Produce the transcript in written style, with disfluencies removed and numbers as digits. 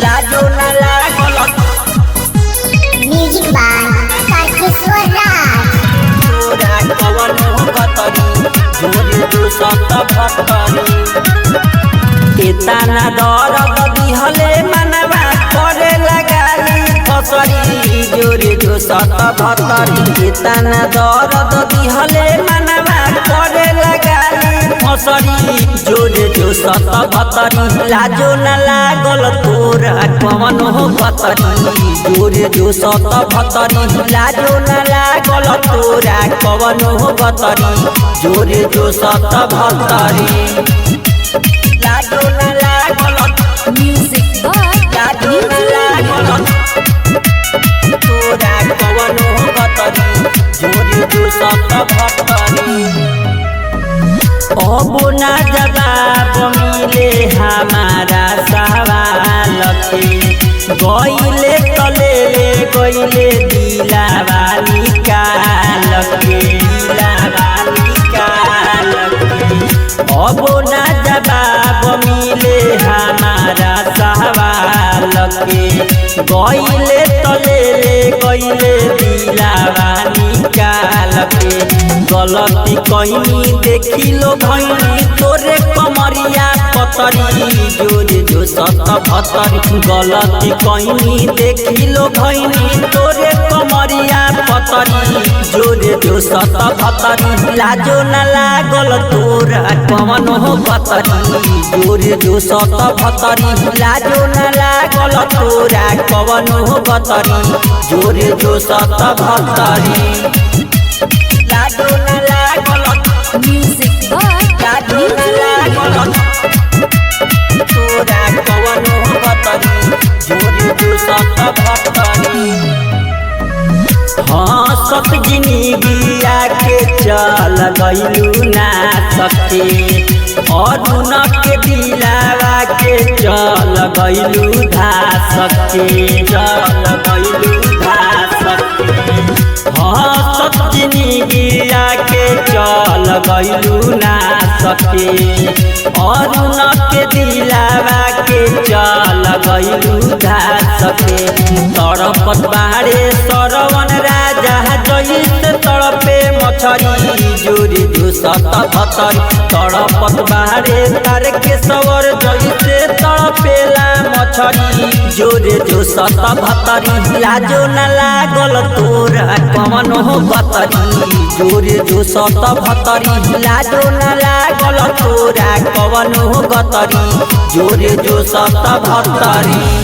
लाजो न लागल music by Tarkeshwar राज तोरा कवनो गतरी जोरे जो सत भतरी केतना दरद दिहले मनवा करे लगाली फसरी जोरे जो सत भतरी केतना दरद दिहले मनवा करे लगाली फसरी जोरे जो सत भतरी लाजो न लागल तोरा कवनो गतरी जोरे जो सत भतरी लाजो न लागल तोरा कवनो गतरी जोरे जो सत भतरी लाजो न लागल म्यूजिक बाय लाजो न लागल तोरा कवनो गतरी जोरे जो सत भतरी अब ना जवाब मिले हमारा सवाल के गईले तले गईले दिलावाली काल के दिलावाली काल के अब ना जवाब मिले हमारा सवाल के गईले तले गईले दिलावाली काल के गलती कहीं देखी लो भैनी तोरे कमरिया पतरी जोरे जो सत भतरी गलती कहीं देखी लो भैनी तोरे कमरिया पतरी जोरे जो सत भतरी लाजो न लागल तोरा कवनो गतरी जोरे जो सत भतरी लाजो न लागल तोरा कवनो गतरी जोरे जो सत भतरी लाजो न लागल म्यूजिक बाय लाजो न लागल तोरा कवनो गतरी जोरे जो सत भतरी हंसत जिंदगिया के चल गइलू ना सके अरुण के दिलावा के चल गइलू धा सके चल गइलू धा सके हंसत जिंदगिया के चल गइलू ना सके अरुण के दिलावा के चल गइलू धा सके तड़पत बाड़े सरवन राजा जइसे तड़पे मछरी जोरे जो सत भतरी तड़पत बाड़े तारकेश्वर जइसे तड़पेला मछरी जोरे जो सत भतरी लाजो न लागल तोरा कवनो गतरी जोरे जो सत भतरी लाजो न लागल तोरा कवनो गतरी जोरे जो सत भतरी।